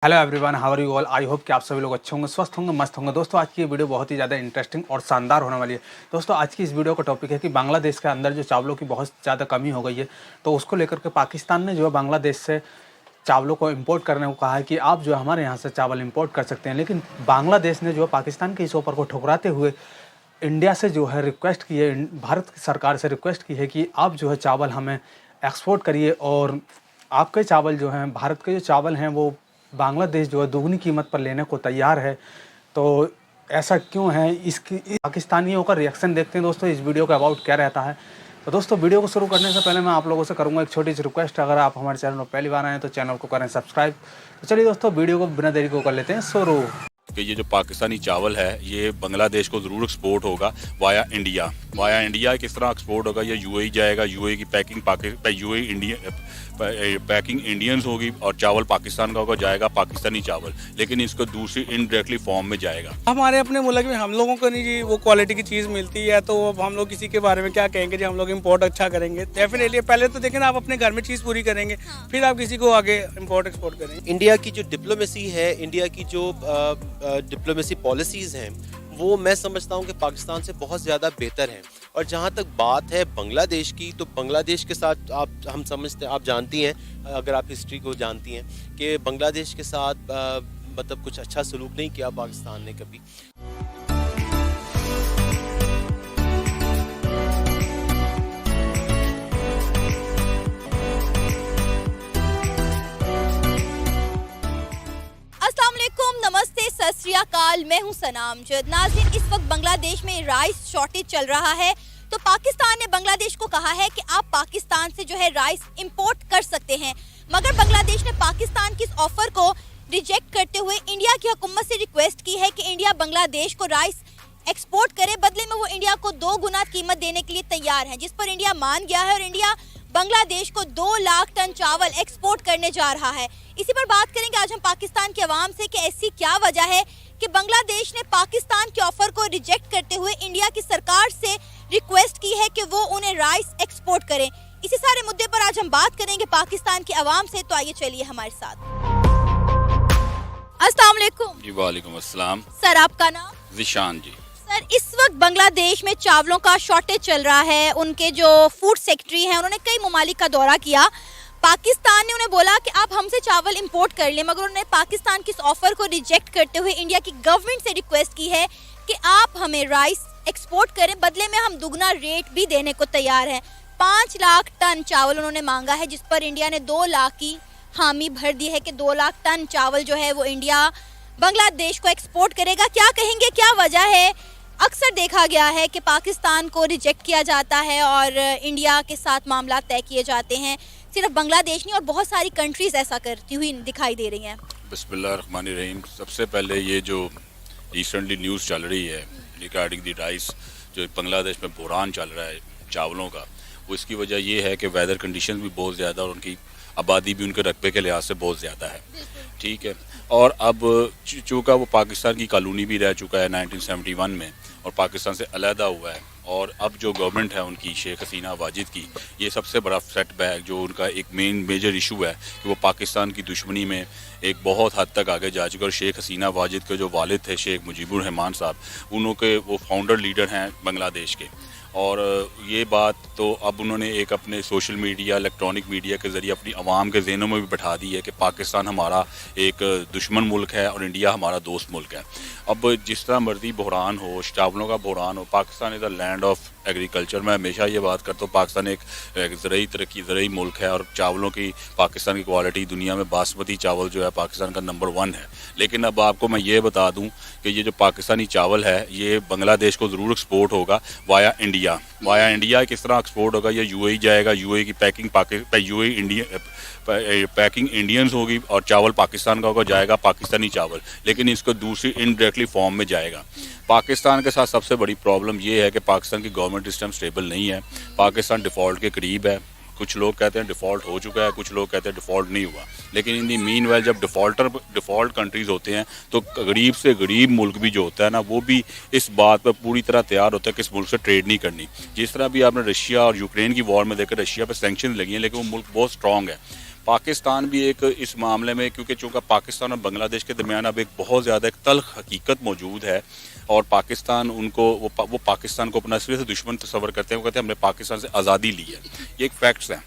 Hello everyone, how are you all. I hope कि आप सभी लोग अच्छे होंगे, स्वस्थ होंगे, मस्त होंगे। दोस्तों आज की ये वीडियो बहुत ही ज़्यादा इंटरेस्टिंग और शानदार होने वाली है। दोस्तों आज की इस वीडियो का टॉपिक है कि बांग्लादेश के अंदर जो चावलों की बहुत ज़्यादा कमी हो गई है, तो उसको लेकर के पाकिस्तान ने जो है बांग्लादेश से चावलों को इंपोर्ट करने को कहा है कि आप जो है हमारे यहाँ से चावल इंपोर्ट कर सकते हैं। लेकिन बांग्लादेश ने जो है पाकिस्तान के इस ऑफर को ठुकराते हुए इंडिया से जो है रिक्वेस्ट की है, भारत सरकार से रिक्वेस्ट की है कि आप जो है चावल हमें एक्सपोर्ट करिए और आपके चावल जो हैं, भारत के जो चावल हैं वो बांग्लादेश जो है दुगनी कीमत पर लेने को तैयार है। तो ऐसा क्यों है, इसकी पाकिस्तानियों का रिएक्शन देखते हैं। दोस्तों इस वीडियो का अबाउट क्या रहता है। तो दोस्तों वीडियो को शुरू करने से पहले मैं आप लोगों से करूंगा एक छोटी सी रिक्वेस्ट, अगर आप हमारे चैनल पर पहली बार आए हैं तो चैनल को करें सब्सक्राइब। तो चलिए दोस्तों वीडियो को बिना देरी को कर लेते हैं शुरू। कि ये जो पाकिस्तानी चावल है ये बांग्लादेश को ज़रूर एक्सपोर्ट होगा वाया इंडिया। वाया इंडिया किस तरह एक्सपोर्ट होगा, ये यूएई जाएगा, यूएई की पैकिंग इंडियंस होगी और चावल पाकिस्तान का होगा, जाएगा पाकिस्तानी चावल, लेकिन इसको दूसरी इनडायरेक्टली फॉर्म में जाएगा। हमारे अपने मुल्क में हम लोगों को नहीं जी वो क्वालिटी की चीज़ मिलती है, तो अब हम लोग किसी के बारे में क्या कहेंगे जी हम लोग इम्पोर्ट अच्छा करेंगे। डेफिनेटली पहले तो देखें ना, आप अपने घर में चीज़ पूरी करेंगे, फिर आप किसी को आगे इम्पोर्ट एक्सपोर्ट करेंगे। इंडिया की जो डिप्लोमेसी है, इंडिया की जो डिप्लोमेसी पॉलिसीज़ हैं, वो मैं समझता हूँ कि पाकिस्तान से बहुत ज़्यादा बेहतर हैं। और जहाँ तक बात है बांग्लादेश की, तो बांग्लादेश के साथ हम समझते हैं, आप जानती हैं, अगर आप हिस्ट्री को जानती हैं कि बांग्लादेश के साथ मतलब कुछ अच्छा सलूक नहीं किया पाकिस्तान ने कभी। नमस्ते, सत श्री अकाल, मैं हूं सनाम जद। नाज़रीन, इस वक्त बांग्लादेश में राइस शॉर्टेज चल रहा है, तो पाकिस्तान ने बांग्लादेश को कहा है कि आप पाकिस्तान से जो है राइस इंपोर्ट कर सकते हैं। मगर बांग्लादेश ने पाकिस्तान की इस ऑफर को रिजेक्ट करते हुए इंडिया की हुकूमत से रिक्वेस्ट की है कि इंडिया बांग्लादेश को राइस एक्सपोर्ट करे, बदले में वो इंडिया को 2 गुना कीमत देने के लिए तैयार है, जिस पर इंडिया मान गया है और इंडिया बांग्लादेश को 2 लाख टन चावल एक्सपोर्ट करने जा रहा है। इसी पर बात करेंगे आज हम पाकिस्तान के अवाम से कि ऐसी क्या वजह है कि बांग्लादेश ने पाकिस्तान के ऑफर को रिजेक्ट करते हुए इंडिया की सरकार से रिक्वेस्ट की है कि वो उन्हें राइस एक्सपोर्ट करें। इसी सारे मुद्दे पर आज हम बात करेंगे पाकिस्तान के अवाम से, तो आइए चलिए हमारे साथ। अस्सलाम वालेकुम। जी वालेकुम अस्सलाम। सर आपका नाम? जिशान जी। सर, इस वक्त बांग्लादेश में चावलों का शॉर्टेज चल रहा है। उनके जो फूड सेक्रेटरी हैं उन्होंने कई ममालिक का दौरा किया। पाकिस्तान ने उन्हें बोला कि आप हमसे चावल इंपोर्ट कर लें, मगर उन्होंने पाकिस्तान की इस ऑफर को रिजेक्ट करते हुए इंडिया की गवर्नमेंट से रिक्वेस्ट की है कि आप हमें राइस एक्सपोर्ट करें, बदले में हम दुगना रेट भी देने को तैयार हैं। 5 लाख टन चावल उन्होंने मांगा है, जिस पर इंडिया ने 2 लाख की हामी भर दी है कि 2 लाख टन चावल जो है वो इंडिया बांग्लादेश को एक्सपोर्ट करेगा। क्या कहेंगे, क्या वजह है? अक्सर देखा गया है कि पाकिस्तान को रिजेक्ट किया जाता है और इंडिया के साथ मामला तय किए जाते हैं। सिर्फ बांग्लादेश नहीं और बहुत सारी कंट्रीज ऐसा करती हुई दिखाई दे रही हैं। बिस्मिल्लाहिर्रहमानिर्रहीम। सबसे पहले ये जो रिसेंटली न्यूज़ चल रही है रिगार्डिंग द राइस, जो बांग्लादेश में बुरान चल रहा है चावलों का, वो इसकी वजह ये है कि वेदर कंडीशन भी बहुत ज़्यादा और उनकी आबादी भी उनके रकबे के लिहाज से बहुत ज़्यादा है। ठीक है, और अब चूँकि वो पाकिस्तान की कॉलोनी भी रह चुका है 1971 में और पाकिस्तान से अलहदा हुआ है, और अब जो गवर्नमेंट है उनकी शेख हसीना वाजिद की, ये सबसे बड़ा सेटबैक जो उनका एक मेजर इशू है कि वो पाकिस्तान की दुश्मनी में एक बहुत हद तक आगे जा चुके। और शेख हसीना वाजिद के जो वालिद थे शेख मुजीबुर रहमान साहब, उनके वो फाउंडर लीडर हैं बांग्लादेश के। और ये बात तो अब उन्होंने एक अपने सोशल मीडिया, इलेक्ट्रॉनिक मीडिया के ज़रिए अपनी आवाम के ज़हनों में भी बैठा दी है कि पाकिस्तान हमारा एक दुश्मन मुल्क है और इंडिया हमारा दोस्त मुल्क है। अब जिस तरह मर्जी बहरान हो, चावलों का बहरान हो, Pakistan is a land of agriculture. मैं हमेशा ये बात करता हूँ, पाकिस्तान एक ज़रूरी मुल्क है और चावलों की पाकिस्तान की क्वालिटी दुनिया में बासमती चावल जो है पाकिस्तान का नंबर 1 है। लेकिन अब आपको मैं ये बता दूँ कि ये जो पाकिस्तानी चावल है ये बांग्लादेश को ज़रूर एक्सपोर्ट होगा वाया इंडिया। वाया इंडिया किस तरह एक्सपोर्ट होगा, ये यूएई जाएगा, यूएई की पैकिंग इंडियंस होगी और चावल पाकिस्तान का होगा, जाएगा पाकिस्तानी चावल, लेकिन इसको दूसरी इनडायरेक्टली फॉर्म में जाएगा। पाकिस्तान के साथ सबसे बड़ी प्रॉब्लम ये है कि पाकिस्तान की गवर्नमेंट इस टाइम स्टेबल नहीं है। पाकिस्तान डिफ़ॉल्ट के करीब है। कुछ लोग कहते हैं डिफ़ॉल्ट हो चुका है, कुछ लोग कहते हैं डिफ़ॉल्ट नहीं हुआ। लेकिन इन दी मीन वेल जब डिफ़ॉल्ट कंट्रीज़ होते हैं तो गरीब से गरीब मुल्क भी जो होता है ना, वो भी इस बात पर पूरी तरह तैयार होता है कि इस मुल्क से ट्रेड नहीं करनी। जिस तरह भी आपने रशिया और यूक्रेन की वॉर में देखकर रशिया पर सैंक्शन लगी हैं, लेकिन वो मुल्क बहुत स्ट्रॉन्ग है। पाकिस्तान भी एक इस मामले में, क्योंकि चूँकि पाकिस्तान और बांग्लादेश के दरमियान अब एक बहुत ज़्यादा एक तल्ख हकीकत मौजूद है, और पाकिस्तान उनको वो पाकिस्तान को अपना सिरे से दुश्मन तस्वर करते हैं। वो कहते हैं हमने पाकिस्तान से आज़ादी ली है, ये एक फैक्ट्स हैं।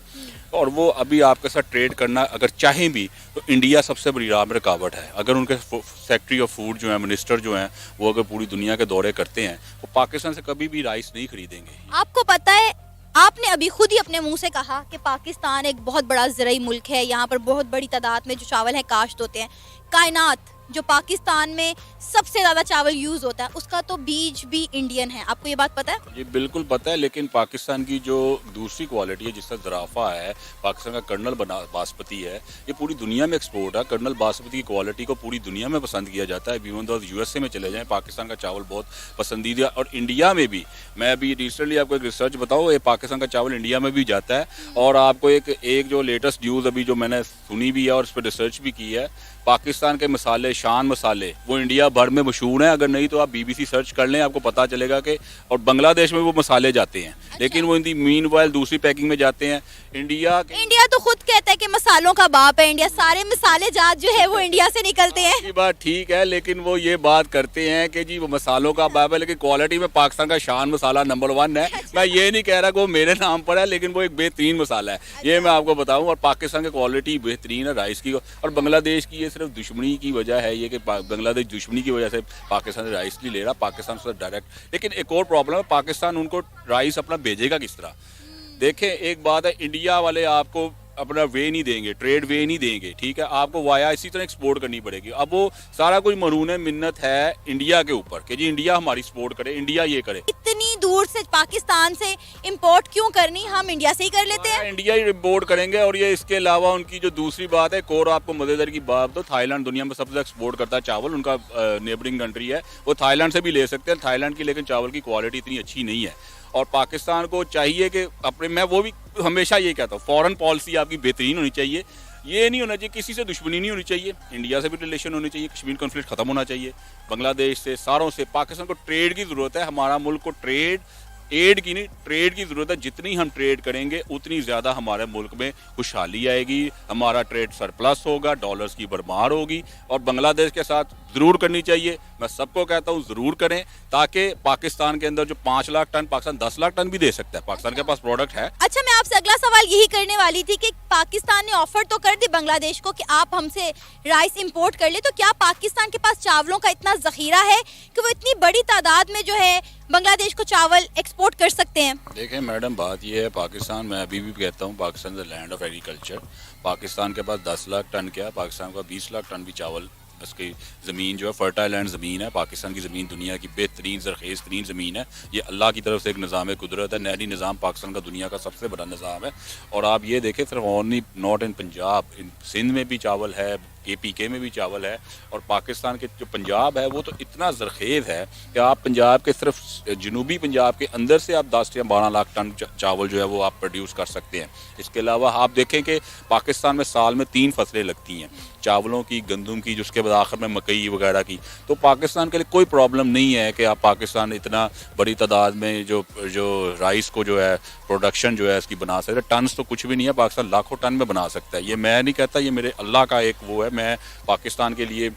और वो अभी आपके साथ ट्रेड करना अगर चाहें भी तो इंडिया सबसे बड़ी राह में रुकावट है। अगर उनके सेक्रेटरी ऑफ फूड जो है, मिनिस्टर जो हैं, वो अगर पूरी दुनिया के दौरे करते हैं, वो पाकिस्तान से कभी भी राइस नहीं खरीदेंगे। आपको पता है, आपने अभी खुद ही अपने मुंह से कहा कि पाकिस्तान एक बहुत बड़ा ज़राई मुल्क है, यहाँ पर बहुत बड़ी तादाद में जो चावल है काश्त होते हैं। कायनात जो पाकिस्तान में सबसे ज़्यादा चावल यूज़ होता है, उसका तो बीज भी इंडियन है। आपको ये बात पता है? ये बिल्कुल पता है, लेकिन पाकिस्तान की जो दूसरी क्वालिटी है जिसका ज़राफ़ा है, पाकिस्तान का कर्नल बासमती है, ये पूरी दुनिया में एक्सपोर्ट है। कर्नल बासमती की क्वालिटी को पूरी दुनिया में पसंद किया जाता है। इवन दो USA में चले जाएं, पाकिस्तान का चावल बहुत पसंदीदा। और इंडिया में भी, मैं अभी रिसेंटली आपको एक रिसर्च बताऊँ, ये पाकिस्तान का चावल इंडिया में भी जाता है। और आपको एक जो लेटेस्ट न्यूज़ अभी जो मैंने सुनी भी है और इस पर रिसर्च भी की है, पाकिस्तान के मसाले, शान मसाले, वो इंडिया भर में मशहूर हैं। अगर नहीं तो आप BBC सर्च कर लें, आपको पता चलेगा कि और बांग्लादेश में वो मसाले जाते हैं। अच्छा। लेकिन वो इनकी मीनवाइल दूसरी पैकिंग में जाते हैं। इंडिया तो खुद कहता है कि मसालों का बाप है इंडिया, सारे मसाले जात जो है वो इंडिया से निकलते हैं। ये बात ठीक है, लेकिन वो ये बात करते हैं कि जी वो मसालों का बाप है, लेकिन क्वालिटी में पाकिस्तान का शान मसाला नंबर 1 है। अच्छा। मैं ये नहीं कह रहा कि वो मेरे नाम पर है, लेकिन वो एक बेहतरीन मसाला है। अच्छा। ये मैं आपको बताऊं। और पाकिस्तान की क्वालिटी बेहतरीन है राइस की। और बांग्लादेश की ये सिर्फ दुश्मनी की वजह है, ये कि बांग्लादेश दुश्मनी की वजह से पाकिस्तान से राइस नहीं ले रहा, पाकिस्तान से डायरेक्ट। लेकिन एक और प्रॉब्लम है, पाकिस्तान उनको राइस अपना भेजेगा किस तरह? देखें, एक बात है, इंडिया वाले आपको अपना वे नहीं देंगे, ट्रेड वे नहीं देंगे, ठीक है, आपको वाया इसी तरह एक्सपोर्ट करनी पड़ेगी। अब वो सारा कुछ मरून मिन्नत है इंडिया के ऊपर कि जी इंडिया हमारी सपोर्ट करे, इंडिया ये करे। इतनी दूर से पाकिस्तान से इंपोर्ट क्यों करनी, हम इंडिया से ही कर लेते हैं। इंडिया ही इंपोर्ट करेंगे। और ये इसके अलावा उनकी जो दूसरी बात है, एक और आपको मजेदार की बात, तो थाईलैंड दुनिया में सबसे एक्सपोर्ट करता है चावल, उनका नेबरिंग कंट्री है, वो थाईलैंड से भी ले सकते हैं थाईलैंड की, लेकिन चावल की क्वालिटी इतनी अच्छी नहीं है। और पाकिस्तान को चाहिए कि अपने, मैं वो भी हमेशा ये कहता हूँ, फॉरेन पॉलिसी आपकी बेहतरीन होनी चाहिए। ये नहीं होना चाहिए, किसी से दुश्मनी नहीं होनी चाहिए, इंडिया से भी रिलेशन होनी चाहिए, कश्मीर कॉन्फ्लिक्ट खत्म होना चाहिए, बांग्लादेश से, सारों से। पाकिस्तान को ट्रेड की ज़रूरत है, हमारा मुल्क को ट्रेड, एड की नहीं, ट्रेड की ज़रूरत है। जितनी हम ट्रेड करेंगे उतनी ज़्यादा हमारे मुल्क में खुशहाली आएगी, हमारा ट्रेड सरप्लस होगा, डॉलर्स की भरमार होगी। और बांग्लादेश के साथ ज़रूर करनी चाहिए, मैं सबको कहता हूँ ज़रूर करें, ताकि पाकिस्तान के अंदर जो 5 लाख टन, पाकिस्तान 10 लाख टन भी दे सकता है, पाकिस्तान के पास प्रोडक्ट है। अच्छा, मैं आपसे अगला सवाल यही करने वाली थी कि पाकिस्तान ने ऑफर तो कर दी बांग्लादेश को कि आप हमसे राइस इंपोर्ट कर ले, तो क्या पाकिस्तान के पास चावलों का इतना जखीरा है कि वो इतनी बड़ी तादाद में जो है बांग्लादेश को चावल एक्सपोर्ट कर सकते हैं? देखें मैडम, बात यह है, पाकिस्तान, मैं अभी भी कहता हूँ, Pakistan is the land of agriculture. Pakistan के पास 10 लाख टन क्या, पाकिस्तान का 20 लाख टन भी चावल, उसकी ज़मीन जो है फर्टाइल लैंड ज़मीन है। पाकिस्तान की ज़मीन दुनिया की बेहतरीन ज़रखेज़ तरीन ज़मीन है। ये अल्लाह की तरफ से एक निज़ाम कुदरत है। नहरी निज़ाम पाकिस्तान का दुनिया का सबसे बड़ा निज़ाम है। और आप ये देखें, सिर्फ ओनली नॉट इन पंजाब, इन सिंध में भी चावल है, KPK में भी चावल है। और पाकिस्तान के जो पंजाब है वो तो इतना ज़रखेज़ है कि आप पंजाब के सिर्फ जनूबी पंजाब के अंदर से आप 10 या 12 लाख टन चावल जो है वो आप प्रोड्यूस कर सकते हैं। इसके अलावा आप देखें कि पाकिस्तान में साल में 3 फसलें लगती हैं, चावलों की, गंदम की, जिसके बाद आखिर में मकई वगैरह की। तो पाकिस्तान के लिए कोई प्रॉब्लम नहीं है कि आप पाकिस्तान इतना बड़ी तादाद में जो राइस को जो है प्रोडक्शन जो है इसकी बना सकते हैं। टन्स तो कुछ भी नहीं है, पाकिस्तान लाखों टन में बना सकता है। ये मैं नहीं कहता, ये मेरे अल्लाह का एक वो है। मैं पाकिस्तान के लिए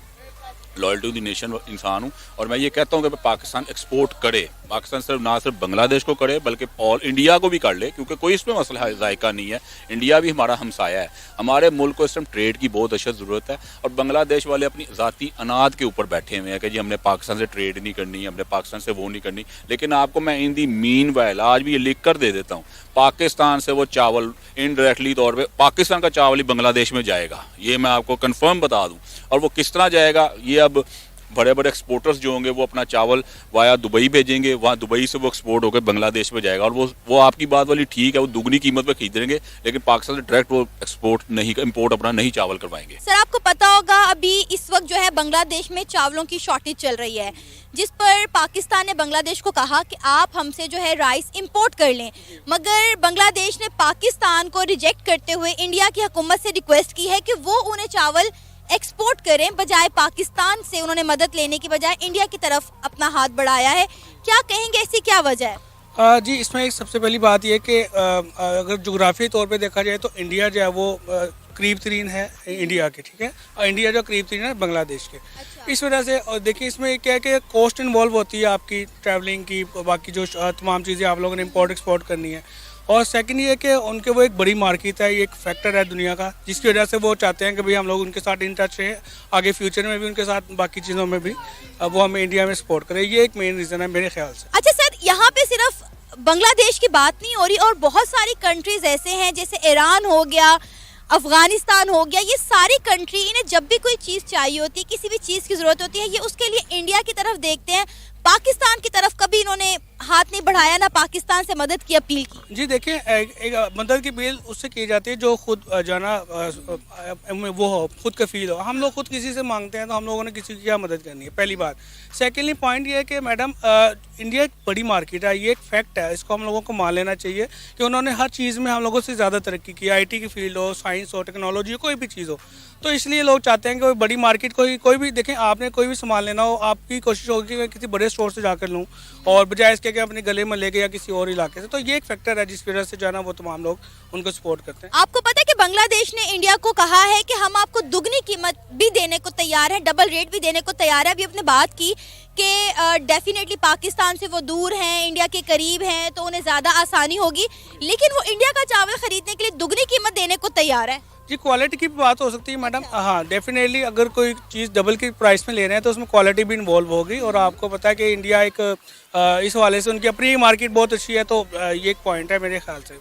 लॉयल टू द नेशन इंसान हूँ, और मैं ये कहता हूँ कि पाकिस्तान एक्सपोर्ट करे। पाकिस्तान सिर्फ ना सिर्फ बांग्लादेश को करे बल्कि ऑल इंडिया को भी कर ले, क्योंकि कोई इसमें मसला जायका नहीं है। इंडिया भी हमारा हमसाया है, हमारे मुल्क को इस टाइम ट्रेड की बहुत अशद ज़रूरत है। और बांग्लादेश वाले अपनी ज़ाती अनाद के ऊपर बैठे हुए हैं कि जी हमने पाकिस्तान से ट्रेड नहीं करनी, हमने पाकिस्तान से वो नहीं करनी। लेकिन आपको मैं इन दी मीन वाइल आज भी ये लिख कर दे देता हूँ, पाकिस्तान से वो चावल इनडायरेक्टली तौर पर पाकिस्तान का चावल ही बांग्लादेश में जाएगा, ये मैं आपको कन्फर्म बता दूँ। और वो किस तरह जाएगा, ये अब बड़े बड़े एक्सपोर्टर्स जो होंगे वो अपना चावल वाया दुबई भेजेंगे, वहाँ दुबई से वो एक्सपोर्ट होकर बांग्लादेश में जाएगा। और वो आपकी बात वाली ठीक है, वो दुगनी कीमत पे खरीदेंगे, लेकिन पाकिस्तान से डायरेक्ट वो एक्सपोर्ट नहीं, इंपोर्ट अपना नहीं चावल करवाएंगे। सर, आपको पता होगा अभी इस वक्त जो है बांग्लादेश में चावलों की शॉर्टेज चल रही है, जिस पर पाकिस्तान ने बांग्लादेश को कहा कि आप हमसे जो है राइस इंपोर्ट कर लें, मगर बांग्लादेश ने पाकिस्तान को रिजेक्ट करते हुए इंडिया की हुकूमत से रिक्वेस्ट की है कि वो उन्हें चावल एक्सपोर्ट करें, बजाय पाकिस्तान से उन्होंने मदद लेने की बजाय इंडिया की तरफ अपना हाथ बढ़ाया है। क्या कहेंगे, ऐसी क्या वजह है? जी, इसमें एक सबसे पहली बात यह है कि अगर जोग्राफी तौर पे देखा जाए तो इंडिया जो है वो करीब तरीन है इंडिया के, ठीक है, और इंडिया जो करीब तरीन है बांग्लादेश के। इस वजह से और देखिए इसमें क्या है कि कॉस्ट इन्वॉल्व होती है आपकी ट्रैवलिंग की, बाकी जो तमाम चीज़ें आप लोगों ने इंपोर्ट एक्सपोर्ट करनी है। और सेकंड ये है कि उनके वो एक बड़ी मार्केट है, ये एक फैक्टर है दुनिया का, जिसकी वजह से वो चाहते हैं कि भाई हम लोग उनके साथ इन टच रहें, आगे फ्यूचर में भी उनके साथ बाकी चीज़ों में भी वो हमें इंडिया में सपोर्ट करें। ये एक मेन रीज़न है मेरे ख्याल से। अच्छा सर, यहाँ पे सिर्फ बांग्लादेश की बात नहीं हो रही, और बहुत सारी कंट्रीज ऐसे हैं जैसे ईरान हो गया, अफगानिस्तान हो गया, ये सारी कंट्री, इन्हें जब भी कोई चीज़ चाहिए होती है, किसी भी चीज़ की ज़रूरत होती है, ये उसके लिए इंडिया की तरफ देखते हैं। पाकिस्तान की तरफ कभी इन्होंने हाथ नहीं बढ़ाया, ना पाकिस्तान से मदद की अपील की। जी देखिए, एक मदद की अपील उससे की जाती है जो खुद जाना वो हो, खुद कफील हो। हम लोग खुद किसी से मांगते हैं तो हम लोगों ने किसी की क्या मदद करनी है, पहली बात। सेकेंडली पॉइंट ये है कि मैडम इंडिया एक बड़ी मार्केट है, ये एक फैक्ट है, इसको हम लोगों को मान लेना चाहिए कि उन्होंने हर चीज़ में हम लोगों से ज़्यादा तरक्की की, IT की फील्ड हो, साइंस हो, टेक्नोलॉजी हो, कोई भी चीज़ हो। तो इसलिए लोग चाहते हैं कि वो बड़ी मार्केट कोई भी देखें, आपने कोई भी सामान लेना हो, आपकी कोशिश होगी कि मैं किसी बड़े स्टोर से जाकर लूँ, और बजाय इसके कि अपने गले में लेके या किसी और इलाके से। तो ये एक फैक्टर है जिस वजह से जो है ना वो तमाम लोग उनको सपोर्ट करते हैं। आपको पता है कि बांग्लादेश ने इंडिया को कहा है कि हम आपको दुगनी कीमत भी देने को तैयार है, डबल रेट भी देने को तैयार है। अभी आपने बात की कि डेफिनेटली पाकिस्तान से वो दूर हैं, इंडिया के करीब हैं, तो उन्हें ज़्यादा आसानी होगी, लेकिन वो इंडिया का चावल खरीदने के लिए दुगनी कीमत देने को तैयार है। जी क्वालिटी की बात हो सकती है मैडम, हाँ डेफिनेटली अगर कोई चीज़ डबल की प्राइस में ले रहे हैं तो उसमें क्वालिटी भी इन्वॉल्व होगी। और आपको पता है कि इंडिया एक इस हवाले से उनकी अपनी मार्केट बहुत अच्छी है, तो ये एक पॉइंट है मेरे ख्याल से।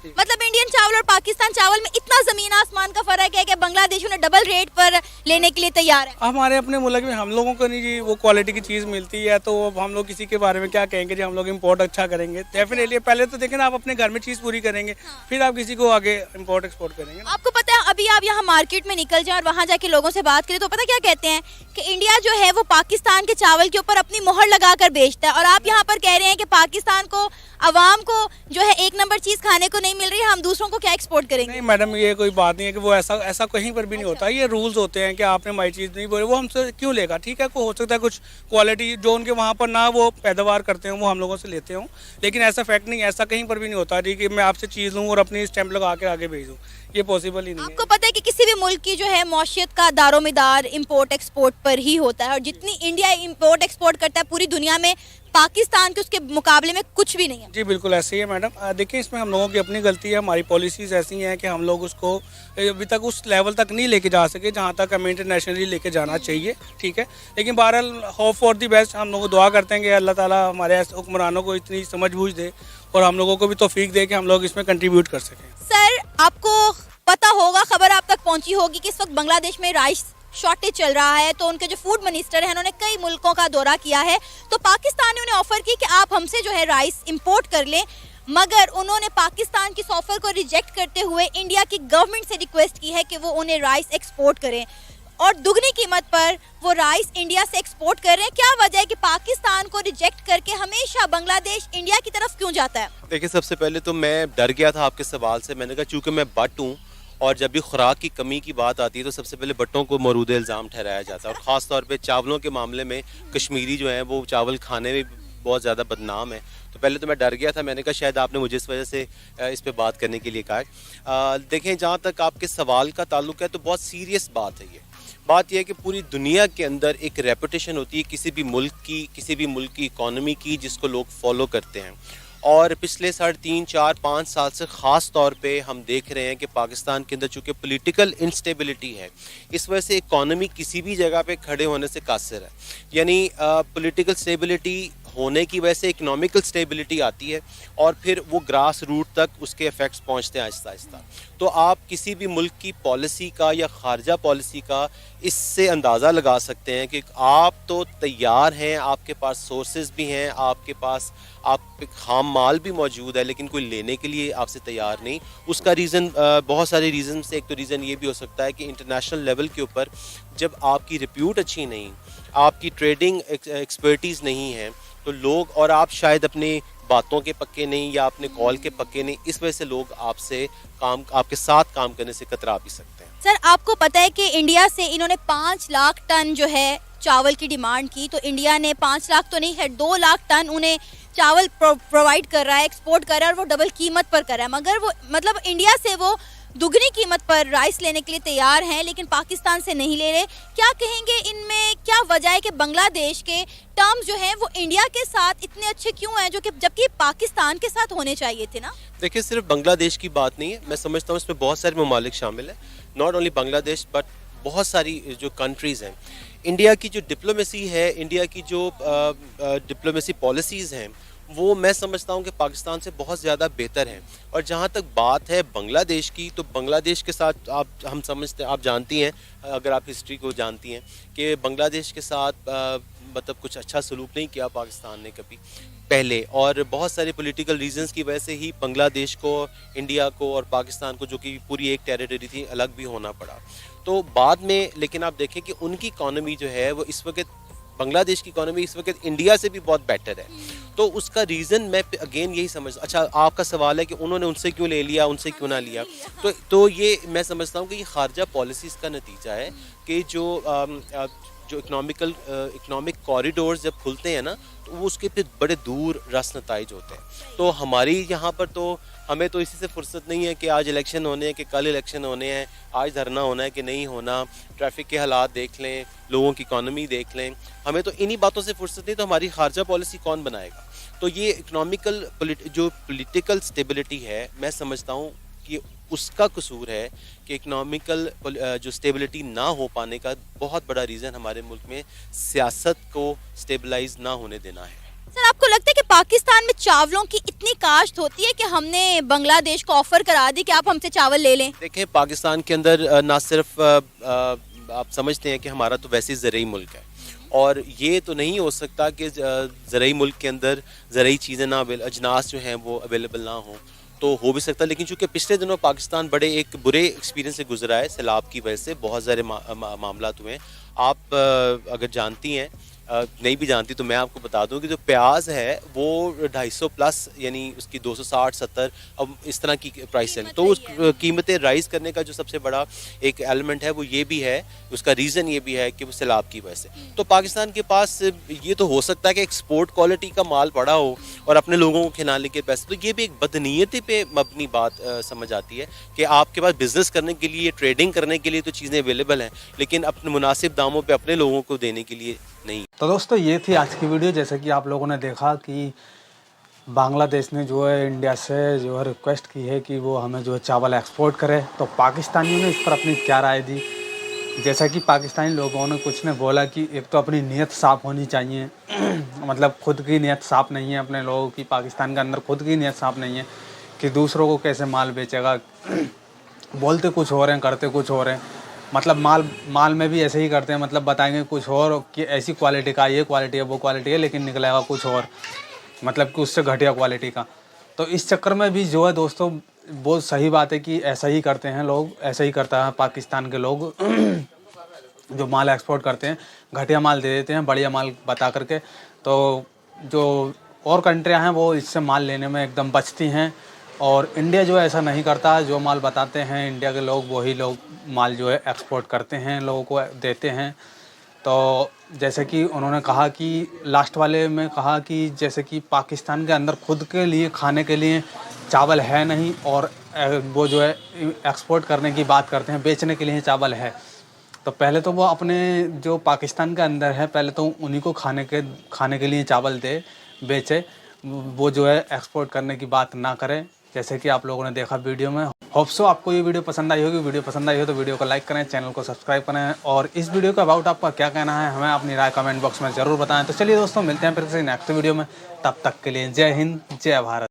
मतलब इंडियन चावल और पाकिस्तान चावल में इतना जमीन आसमान का फर्क है कि बांग्लादेश उन्हें डबल रेट पर लेने के लिए तैयार है। हमारे अपने मुल्क में हम लोगों को नहीं जी वो क्वालिटी की चीज़ मिलती है, तो अब हम लोग किसी के बारे में क्या कहेंगे जी, हम लोग इंपोर्ट अच्छा करेंगे। डेफिनेटली पहले तो देखें ना, आप अपने घर में चीज़ पूरी करेंगे, फिर आप किसी को आगे इंपोर्ट एक्सपोर्ट करेंगे। आपको पता है, अभी आप यहाँ मार्केट में निकल जाए और वहाँ जाके लोगों से बात करें तो पता क्या कहते हैं कि इंडिया जो है वो पाकिस्तान के चावल के ऊपर अपनी मोहर लगाकर बेचता है, और आप यहाँ पर कह रहे हैं कि पाकिस्तान को, अवाम को जो है एक नंबर चीज़ खाने को नहीं मिल रही है, हम दूसरों को क्या एक्सपोर्ट करेंगे? नहीं मैडम, ये कोई बात नहीं है कि वो ऐसा कहीं पर भी नहीं होता। ये रूल्स होते हैं कि आपने हमारी चीज़ नहीं बोली, वो हमसे क्यों लेगा? ठीक है, हो सकता है कुछ क्वालिटी जो उनके वहाँ पर ना वो पैदावार करते हैं वो हम लोगों से लेते हों, लेकिन ऐसा फैक्ट नहीं, ऐसा कहीं पर भी नहीं होता जी कि मैं आपसे चीज़ लूँ और अपनी स्टैंप लगा के आगे भेज दूँ, ये पॉसिबल ही नहीं है। आपको पता है कि किसी भी मुल्क की जो है मौशियत का दारोमदार इंपोर्ट एक्सपोर्ट पर ही होता है, और जितनी इंडिया इंपोर्ट एक्सपोर्ट करता है पूरी दुनिया में, पाकिस्तान के उसके मुकाबले में कुछ भी नहीं है। जी बिल्कुल ऐसे ही है मैडम। देखिए इसमें हम लोगों की अपनी गलती है, हमारी पॉलिसीज़ ऐसी हैं कि हम लोग उसको अभी तक उस लेवल तक नहीं लेके जा सके जहाँ तक हमें इंटरनेशनली लेके जाना चाहिए, ठीक है। लेकिन बहरहाल होप फॉर दी बेस्ट, हम लोग दुआ करते हैं कि अल्लाह ताला हमारे हुक्मरानों को इतनी समझ बूझ दे और हम लोगों को भी तौफीक दे कि हम लोग इसमें कंट्रीब्यूट कर सकें। सर, आपको पता होगा, खबर आप तक पहुंची होगी कि इस वक्त बांग्लादेश में राइस शॉर्टेज चल रहा है, तो उनके जो फूड मिनिस्टर हैं उन्होंने कई मुल्कों का दौरा किया है, तो पाकिस्तान ने उन्हें ऑफर की कि आप हमसे जो है राइस इंपोर्ट कर लें, मगर उन्होंने पाकिस्तान की इस ऑफर को रिजेक्ट करते हुए इंडिया की गवर्नमेंट से रिक्वेस्ट की है कि वो उन्हें राइस एक्सपोर्ट करें, और दुगनी कीमत पर वो राइस इंडिया से एक्सपोर्ट कर रहे हैं। क्या वजह है कि पाकिस्तान को रिजेक्ट करके हमेशा बांग्लादेश इंडिया की तरफ क्यों जाता है? देखिए, सबसे पहले तो मैं डर गया था आपके सवाल से। मैंने कहा चूँकि मैं बट हूँ और जब भी खुराक की कमी की बात आती है तो सबसे पहले बट्टों को मरूद इल्ज़ाम ठहराया जाता है, और ख़ास तौर पे चावलों के मामले में कश्मीरी जो हैं वो चावल खाने में बहुत ज़्यादा बदनाम है। तो पहले तो मैं डर गया था, मैंने कहा शायद आपने मुझे इस वजह से इस पे बात करने के लिए कहा। देखें, जहाँ तक आपके सवाल का ताल्लुक है तो बहुत सीरियस बात है। ये बात यह है कि पूरी दुनिया के अंदर एक रेपुटेशन होती है किसी भी मुल्क की इकॉनमी की, जिसको लोग फॉलो करते हैं। और पिछले 3.5, 4, 5 साल से ख़ास तौर पे हम देख रहे हैं कि पाकिस्तान के अंदर चूँकि पॉलिटिकल इंस्टेबिलिटी है, इस वजह से इकॉनमी किसी भी जगह पे खड़े होने से कासिर है। यानी पॉलिटिकल स्टेबिलिटी होने की वजह से इकोनॉमिकल स्टेबिलिटी आती है, और फिर वो ग्रास रूट तक उसके इफ़ेक्ट्स पहुंचते हैं आहिस्ता आहिस्ता। तो आप किसी भी मुल्क की पॉलिसी का या खारजा पॉलिसी का इससे अंदाज़ा लगा सकते हैं कि आप तो तैयार हैं, आपके पास सोर्सेज भी हैं, आपके पास खाम माल भी मौजूद है, लेकिन कोई लेने के लिए आपसे तैयार नहीं। उसका रीज़न बहुत सारे रीज़न से, एक तो रीज़न ये भी हो सकता है कि इंटरनेशनल लेवल के ऊपर जब आपकी रिप्यूट अच्छी नहीं, आपकी ट्रेडिंग एक्सपर्टीज़ नहीं है, तो लोग, और आप शायद अपने बातों के पक्के नहीं या अपने कॉल के पक्के नहीं, इस वजह से लोग आपके साथ काम करने से कतरा भी सकते हैं। सर, आपको पता है कि इंडिया से इन्होंने 5 लाख टन जो है चावल की डिमांड की, तो इंडिया ने 5 लाख तो नहीं है 2 लाख टन उन्हें चावल प्रोवाइड कर रहा है, एक्सपोर्ट कर रहा है, और वो डबल कीमत पर कर रहा है। मगर वो मतलब इंडिया से वो दुगनी कीमत पर राइस लेने के लिए तैयार हैं, लेकिन पाकिस्तान से नहीं ले रहे। क्या कहेंगे, इनमें क्या वजह है कि बांग्लादेश के टर्म्स जो हैं वो इंडिया के साथ इतने अच्छे क्यों हैं, जो कि जबकि पाकिस्तान के साथ होने चाहिए थे ना? देखिए, सिर्फ बांग्लादेश की बात नहीं है, मैं समझता हूँ इसमें बहुत सारे ममालिक शामिल हैं, नॉट ओनली बांग्लादेश बट बहुत सारी जो कंट्रीज़ हैं। इंडिया की जो डिप्लोमेसी है, इंडिया की जो डिप्लोमेसी पॉलिसीज़ हैं, वो मैं समझता हूँ कि पाकिस्तान से बहुत ज़्यादा बेहतर हैं। और जहाँ तक बात है बांग्लादेश की, तो बांग्लादेश के साथ आप जानती हैं, अगर आप हिस्ट्री को जानती हैं, कि बांग्लादेश के साथ मतलब कुछ अच्छा सलूक नहीं किया पाकिस्तान ने कभी पहले, और बहुत सारे पॉलिटिकल रीजंस की वजह से ही बांग्लादेश को, इंडिया को और पाकिस्तान को, जो कि पूरी एक टेरिटरी थी, अलग भी होना पड़ा। तो बाद में लेकिन आप देखें कि उनकी इकॉनमी जो है वो इस वक्त, बांग्लादेश की इकॉनमी इस वक्त इंडिया से भी बहुत बेटर है। तो उसका रीज़न मैं अगेन यही समझ, अच्छा आपका सवाल है कि उन्होंने उनसे क्यों ले लिया, उनसे क्यों ना लिया, तो ये मैं समझता हूँ कि ये खारजा पॉलिसीज़ का नतीजा है कि जो इकोनॉमिक कॉरिडोर्स जब खुलते हैं ना, तो वो उसके फिर बड़े दूर रस नताइज होते हैं। तो हमारी यहाँ पर तो हमें तो इसी से फुर्सत नहीं है कि आज इलेक्शन होने हैं, कि कल इलेक्शन होने हैं, आज धरना होना है कि नहीं होना, ट्रैफिक के हालात देख लें, लोगों की इकॉनमी देख लें, हमें तो इन्हीं बातों से फुर्सत नहीं, तो हमारी खारजा पॉलिसी कौन बनाएगा? तो ये इकोनॉमिकल जो पॉलिटिकल स्टेबिलिटी है, मैं समझता हूँ कि उसका कसूर है कि इकोनॉमिकल जो स्टेबिलिटी ना हो पाने का बहुत बड़ा रीज़न हमारे मुल्क में सियासत को स्टेबलाइज ना होने देना है। सर, आपको लगता है कि पाकिस्तान में चावलों की इतनी काश्त होती है कि हमने बांग्लादेश को ऑफर करा दी कि आप हमसे चावल ले लें? देखें, पाकिस्तान के अंदर ना सिर्फ आप समझते हैं कि हमारा तो वैसे ही ज़रई मुल्क है, और ये तो नहीं हो सकता कि ज़रई मुल्क के अंदर ज़रई चीज़ें ना, अजनास जो हैं वो अवेलेबल ना हो, तो हो भी सकता है। लेकिन चूँकि पिछले दिनों पाकिस्तान बड़े एक बुरे एक्सपीरियंस से गुजरा है, सैलाब की वजह से बहुत सारे मामला हुए हैं। आप अगर जानती हैं, नहीं भी जानती तो मैं आपको बता दूं कि जो प्याज है वो 250 प्लस, यानी उसकी 260-70 अब इस तरह की प्राइस है। तो उस कीमतें राइज़ करने का जो सबसे बड़ा एक एलिमेंट है वो ये भी है, उसका रीज़न ये भी है कि वो सैलाब की वजह से। तो पाकिस्तान के पास ये तो हो सकता है कि एक्सपोर्ट क्वालिटी का माल पड़ा हो और अपने लोगों को खिलाने के पैसे, तो ये भी एक बदनीयती पे मबनी बात समझ आती है कि आपके पास बिज़नेस करने के लिए, ट्रेडिंग करने के लिए तो चीज़ें अवेलेबल हैं, लेकिन अपने मुनासिब दामों पे अपने लोगों को देने के लिए नहीं। तो दोस्तों, ये थी आज की वीडियो। जैसे कि आप लोगों ने देखा कि बांग्लादेश ने जो है इंडिया से जो है रिक्वेस्ट की है कि वो हमें जो है चावल एक्सपोर्ट करे, तो पाकिस्तानियों ने इस पर अपनी क्या राय दी। जैसा कि पाकिस्तानी लोगों ने कुछ ने बोला कि एक तो अपनी नीयत साफ़ होनी चाहिए मतलब खुद की नीयत साफ़ नहीं है अपने लोगों की, पाकिस्तान के अंदर खुद की नीयत साफ़ नहीं है कि दूसरों को कैसे माल बेचेगा बोलते कुछ हो रहे हैं, करते कुछ हो रहे हैं। मतलब माल में भी ऐसे ही करते हैं, मतलब बताएंगे कुछ और कि ऐसी क्वालिटी का, ये क्वालिटी है, वो क्वालिटी है, लेकिन निकलेगा कुछ और, मतलब कि उससे घटिया क्वालिटी का। तो इस चक्कर में भी जो है दोस्तों, बहुत सही बात है कि ऐसा ही करते हैं लोग, ऐसा ही करता है पाकिस्तान के लोग जो माल एक्सपोर्ट करते हैं, घटिया माल दे देते हैं बढ़िया माल बता करके। तो जो और कंट्रियां हैं वो इससे माल लेने में एकदम बचती हैं, और इंडिया जो है ऐसा नहीं करता। जो माल बताते हैं इंडिया के लोग, वही लोग माल जो है एक्सपोर्ट करते हैं, लोगों को देते हैं। तो जैसे कि उन्होंने कहा कि लास्ट वाले में कहा कि जैसे कि पाकिस्तान के अंदर खुद के लिए खाने के लिए चावल है नहीं, और वो जो है एक्सपोर्ट करने की बात करते हैं, बेचने के लिए चावल है। तो पहले तो वो अपने जो पाकिस्तान के अंदर है, पहले तो उन्हीं को खाने के लिए चावल दे, बेचे, वो जो है एक्सपोर्ट करने की बात ना करें। जैसे कि आप लोगों ने देखा वीडियो में। होप सो आपको ये वीडियो पसंद आई होगी। वीडियो पसंद आई हो तो वीडियो को लाइक करें, चैनल को सब्सक्राइब करें, और इस वीडियो के अबाउट आपका क्या कहना है हमें अपनी राय कमेंट बॉक्स में ज़रूर बताएं। तो चलिए दोस्तों, मिलते हैं फिर से नेक्स्ट वीडियो में। तब तक के लिए जय हिंद, जय भारत।